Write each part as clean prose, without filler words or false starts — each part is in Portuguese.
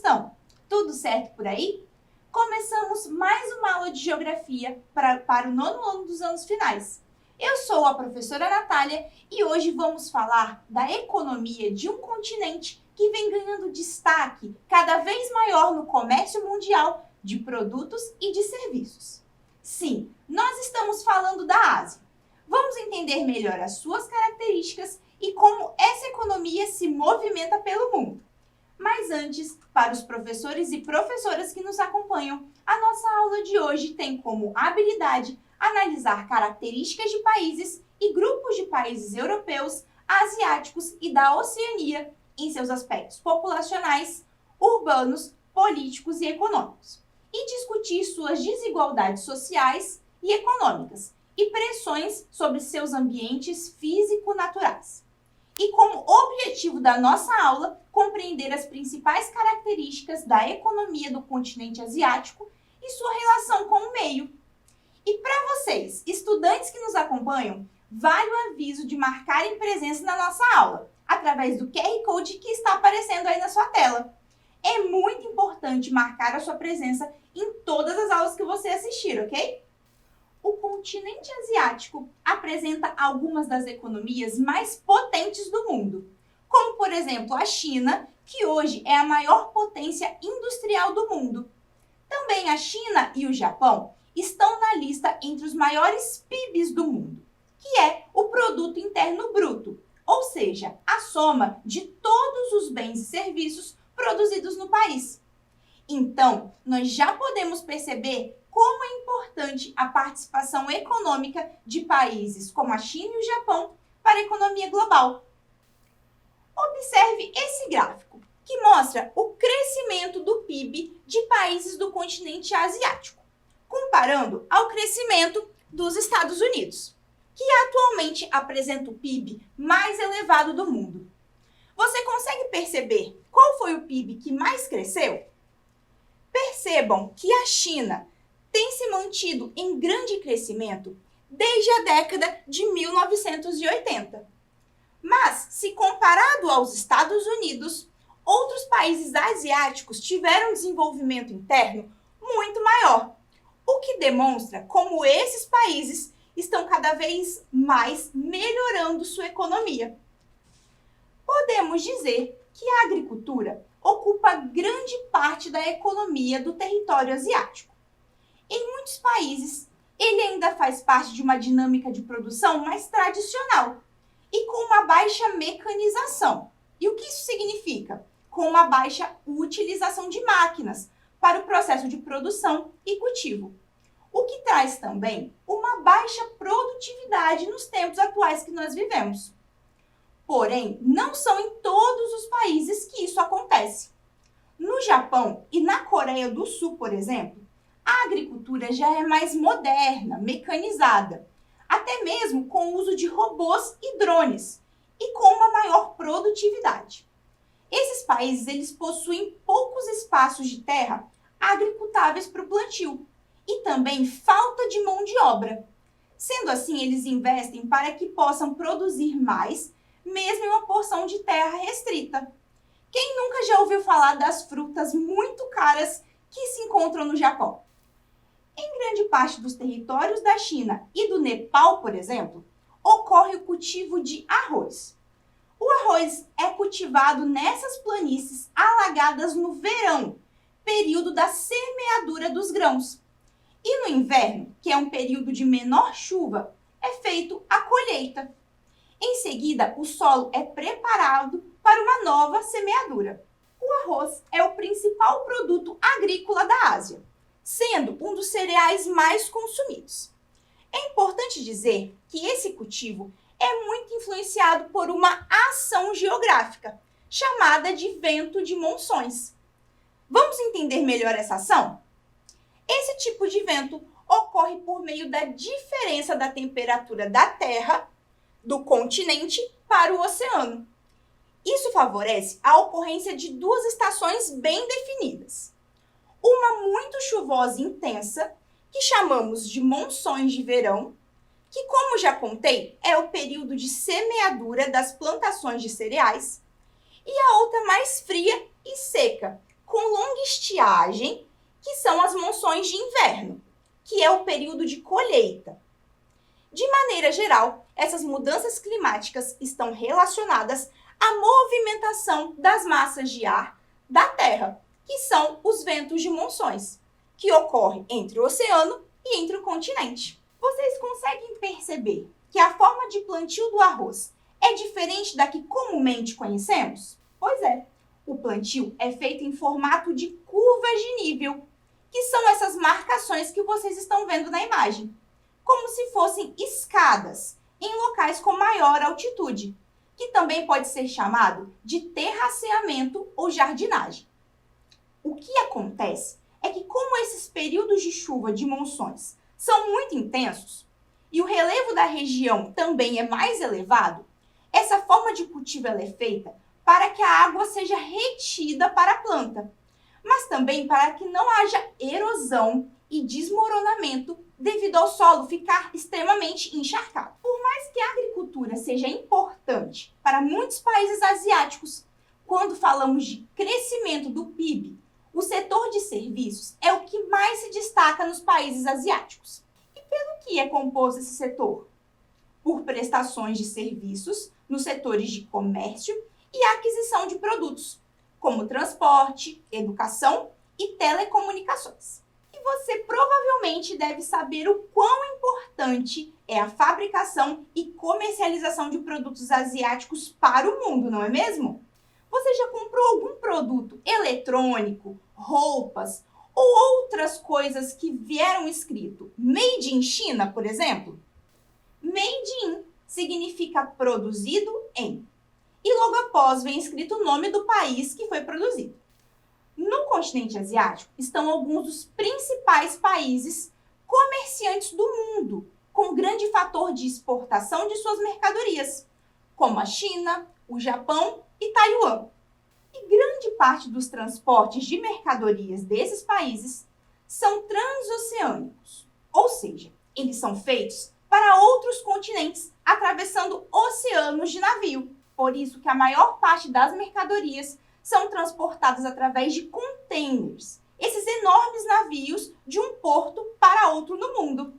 estão? Tudo certo por aí? Começamos mais uma aula de Geografia para o nono ano dos anos finais. Eu sou a professora Natália e hoje vamos falar da economia de um continente que vem ganhando destaque cada vez maior no comércio mundial de produtos e de serviços. Sim, nós estamos falando da Ásia. Vamos entender melhor as suas características e como essa economia se movimenta pelo mundo. Mas antes, para os professores e professoras que nos acompanham, a nossa aula de hoje tem como habilidade analisar características de países e grupos de países europeus, asiáticos e da Oceania em seus aspectos populacionais, urbanos, políticos e econômicos, e discutir suas desigualdades sociais e econômicas e pressões sobre seus ambientes físico-naturais. E como objetivo da nossa aula, compreender as principais características da economia do continente asiático e sua relação com o meio. E para vocês, estudantes que nos acompanham, vale o aviso de marcarem presença na nossa aula, através do QR Code que está aparecendo aí na sua tela. É muito importante marcar a sua presença em todas as aulas que você assistir, ok? O continente asiático apresenta algumas das economias mais potentes do mundo, como, por exemplo, a China, que hoje é a maior potência industrial do mundo. Também a China e o Japão estão na lista entre os maiores PIBs do mundo, que é o Produto Interno Bruto, ou seja, a soma de todos os bens e serviços produzidos no país. Então, nós já podemos perceber como é importante a participação econômica de países como a China e o Japão para a economia global. Observe esse gráfico, que mostra o crescimento do PIB de países do continente asiático, comparando ao crescimento dos Estados Unidos, que atualmente apresenta o PIB mais elevado do mundo. Você consegue perceber qual foi o PIB que mais cresceu? Percebam que a China tem se mantido em grande crescimento desde a década de 1980. Mas, se comparado aos Estados Unidos, outros países asiáticos tiveram desenvolvimento interno muito maior, o que demonstra como esses países estão cada vez mais melhorando sua economia. Podemos dizer que a agricultura ocupa grande parte da economia do território asiático. Em muitos países, ele ainda faz parte de uma dinâmica de produção mais tradicional e com uma baixa mecanização. E o que isso significa? Com uma baixa utilização de máquinas para o processo de produção e cultivo. O que traz também uma baixa produtividade nos tempos atuais que nós vivemos. Porém, não são em todos os países que isso acontece. No Japão e na Coreia do Sul, por exemplo, a agricultura já é mais moderna, mecanizada, até mesmo com o uso de robôs e drones, e com uma maior produtividade. Esses países eles possuem poucos espaços de terra agricultáveis para o plantio e também falta de mão de obra. Sendo assim, eles investem para que possam produzir mais, mesmo em uma porção de terra restrita. Quem nunca já ouviu falar das frutas muito caras que se encontram no Japão? Em grande parte dos territórios da China e do Nepal, por exemplo, ocorre o cultivo de arroz. O arroz é cultivado nessas planícies alagadas no verão, período da semeadura dos grãos. E no inverno, que é um período de menor chuva, é feita a colheita. Em seguida, o solo é preparado para uma nova semeadura. O arroz é o principal produto agrícola da Ásia, sendo um dos cereais mais consumidos. É importante dizer que esse cultivo é muito influenciado por uma ação geográfica, chamada de vento de monções. Vamos entender melhor essa ação? Esse tipo de vento ocorre por meio da diferença da temperatura da Terra, do continente, para o oceano. Isso favorece a ocorrência de duas estações bem definidas. Uma muito chuvosa e intensa, que chamamos de monções de verão, que, como já contei, é o período de semeadura das plantações de cereais, e a outra mais fria e seca, com longa estiagem, que são as monções de inverno, que é o período de colheita. De maneira geral, essas mudanças climáticas estão relacionadas à movimentação das massas de ar da Terra, que são os ventos de monções, que ocorrem entre o oceano e entre o continente. Vocês conseguem perceber que a forma de plantio do arroz é diferente da que comumente conhecemos? Pois é, o plantio é feito em formato de curvas de nível, que são essas marcações que vocês estão vendo na imagem, como se fossem escadas em locais com maior altitude, que também pode ser chamado de terraceamento ou jardinagem. O que acontece é que, como esses períodos de chuva de monções são muito intensos e o relevo da região também é mais elevado, essa forma de cultivo ela é feita para que a água seja retida para a planta, mas também para que não haja erosão e desmoronamento devido ao solo ficar extremamente encharcado. Por mais que a agricultura seja importante para muitos países asiáticos, quando falamos de crescimento do PIB, o setor de serviços é o que mais se destaca nos países asiáticos. E pelo que é composto esse setor? Por prestações de serviços nos setores de comércio e aquisição de produtos, como transporte, educação e telecomunicações. E você provavelmente deve saber o quão importante é a fabricação e comercialização de produtos asiáticos para o mundo, não é mesmo? Você já comprou algum produto eletrônico, roupas ou outras coisas que vieram escrito Made in China, por exemplo? Made in significa produzido em. E logo após vem escrito o nome do país que foi produzido. No continente asiático estão alguns dos principais países comerciantes do mundo, com grande fator de exportação de suas mercadorias, como a China, o Japão e Taiwan. E grande parte dos transportes de mercadorias desses países são transoceânicos, ou seja, eles são feitos para outros continentes atravessando oceanos de navio. Por isso que a maior parte das mercadorias são transportadas através de containers, esses enormes navios de um porto para outro no mundo.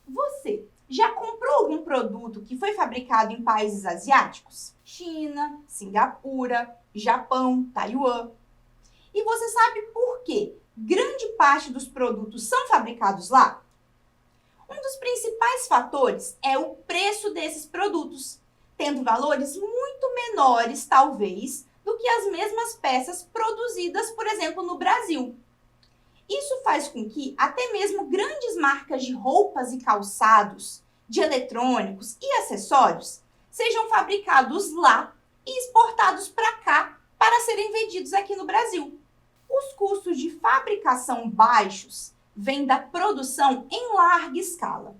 Você já comprou algum produto que foi fabricado em países asiáticos? China, Singapura, Japão, Taiwan. E você sabe por que grande parte dos produtos são fabricados lá? Um dos principais fatores é o preço desses produtos, tendo valores muito menores, talvez, do que as mesmas peças produzidas, por exemplo, no Brasil. Isso faz com que até mesmo grandes marcas de roupas e calçados, de eletrônicos e acessórios sejam fabricados lá e exportados para cá para serem vendidos aqui no Brasil. Os custos de fabricação baixos vêm da produção em larga escala,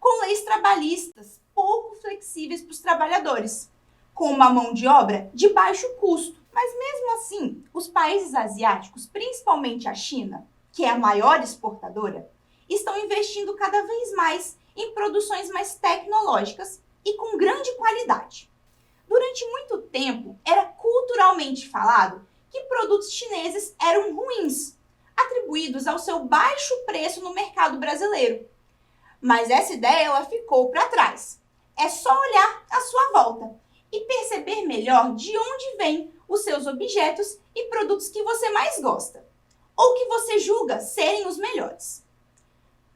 com leis trabalhistas pouco flexíveis para os trabalhadores, com uma mão de obra de baixo custo. Mas mesmo assim, os países asiáticos, principalmente a China, que é a maior exportadora, estão investindo cada vez mais em produções mais tecnológicas e com grande qualidade. Durante muito tempo, era culturalmente falado que produtos chineses eram ruins, atribuídos ao seu baixo preço no mercado brasileiro. Mas essa ideia ela ficou para trás. É só olhar à sua volta e perceber melhor de onde vêm os seus objetos e produtos que você mais gosta, ou que você julga serem os melhores.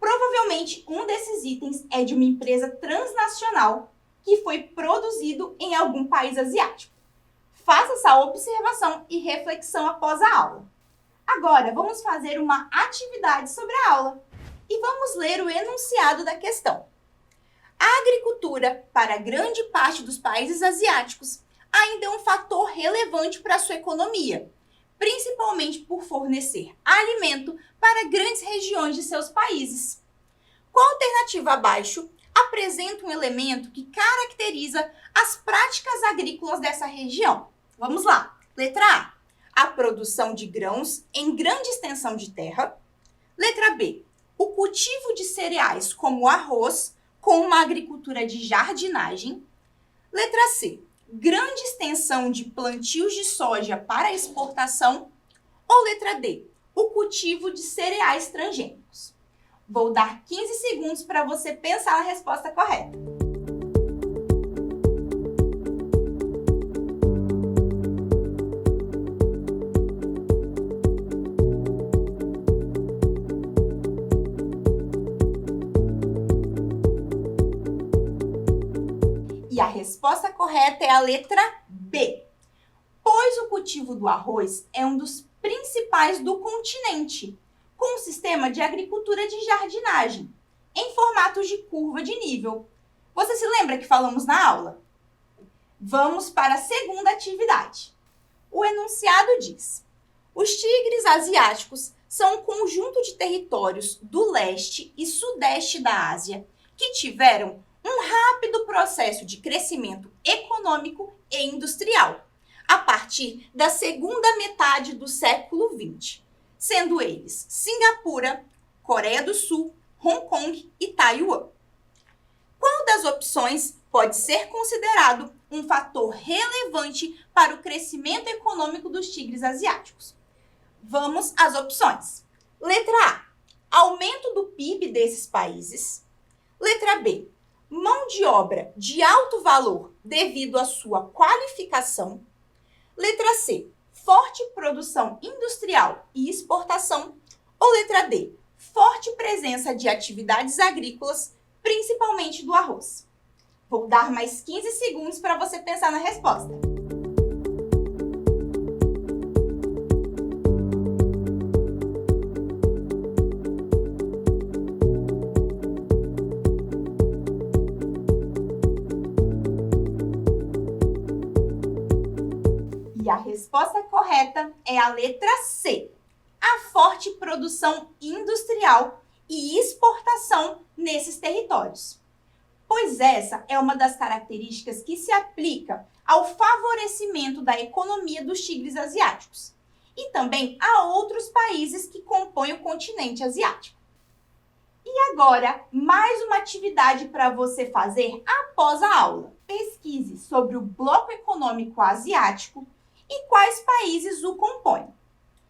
Provavelmente um desses itens é de uma empresa transnacional que foi produzido em algum país asiático. Faça essa observação e reflexão após a aula. Agora vamos fazer uma atividade sobre a aula e vamos ler o enunciado da questão. A agricultura, para grande parte dos países asiáticos, ainda é um fator relevante para a sua economia, principalmente por fornecer alimento para grandes regiões de seus países. Com a alternativa abaixo, apresenta um elemento que caracteriza as práticas agrícolas dessa região. Vamos lá. Letra A. A produção de grãos em grande extensão de terra. Letra B. O cultivo de cereais como arroz, com uma agricultura de jardinagem. Letra C. Grande extensão de plantios de soja para exportação. Ou letra D, o cultivo de cereais transgênicos? Vou dar 15 segundos para você pensar na resposta correta. E a resposta correta é a letra B, pois o cultivo do arroz é um dos principais do continente, com um sistema de agricultura de jardinagem, em formatos de curva de nível. Você se lembra que falamos na aula? Vamos para a segunda atividade. O enunciado diz: os tigres asiáticos são um conjunto de territórios do leste e sudeste da Ásia que tiveram um rápido processo de crescimento econômico e industrial, a partir da segunda metade do século XX, sendo eles Singapura, Coreia do Sul, Hong Kong e Taiwan. Qual das opções pode ser considerado um fator relevante para o crescimento econômico dos tigres asiáticos? Vamos às opções. Letra A, aumento do PIB desses países. Letra B, mão de obra de alto valor devido à sua qualificação. Letra C, forte produção industrial e exportação. Ou letra D, forte presença de atividades agrícolas, principalmente do arroz. Vou dar mais 15 segundos para você pensar na resposta. E a resposta correta é a letra C, a forte produção industrial e exportação nesses territórios. Pois essa é uma das características que se aplica ao favorecimento da economia dos tigres asiáticos e também a outros países que compõem o continente asiático. E agora, mais uma atividade para você fazer após a aula. Pesquise sobre o Bloco Econômico Asiático e quais países o compõem.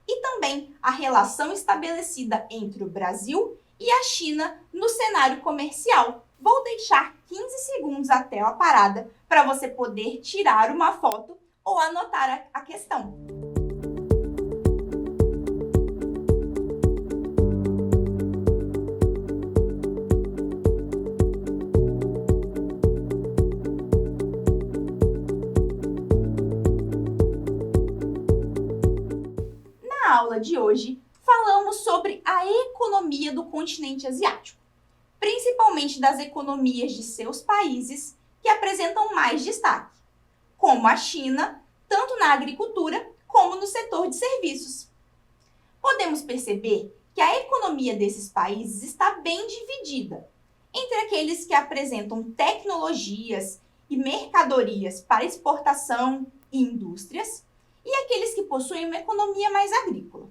E também a relação estabelecida entre o Brasil e a China no cenário comercial. Vou deixar 15 segundos a tela parada para você poder tirar uma foto ou anotar a questão. Na aula de hoje, falamos sobre a economia do continente asiático, principalmente das economias de seus países que apresentam mais destaque, como a China, tanto na agricultura como no setor de serviços. Podemos perceber que a economia desses países está bem dividida entre aqueles que apresentam tecnologias e mercadorias para exportação e indústrias e aqueles que possuem uma economia mais agrícola.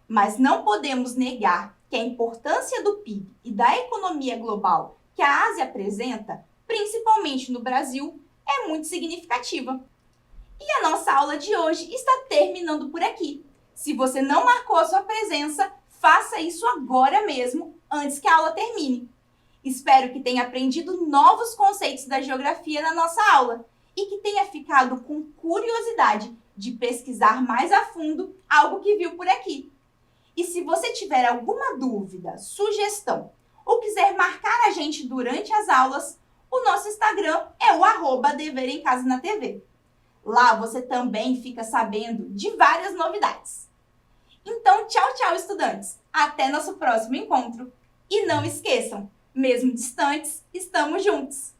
Mas não podemos negar que a importância do PIB e da economia global que a Ásia apresenta, principalmente no Brasil, é muito significativa. E a nossa aula de hoje está terminando por aqui. Se você não marcou a sua presença, faça isso agora mesmo, antes que a aula termine. Espero que tenha aprendido novos conceitos da geografia na nossa aula e que tenha ficado com curiosidade de pesquisar mais a fundo algo que viu por aqui. E se você tiver alguma dúvida, sugestão ou quiser marcar a gente durante as aulas, o nosso Instagram é o @dever em casa na TV. Lá você também fica sabendo de várias novidades. Então, tchau, tchau, estudantes! Até nosso próximo encontro! E não esqueçam, mesmo distantes, estamos juntos!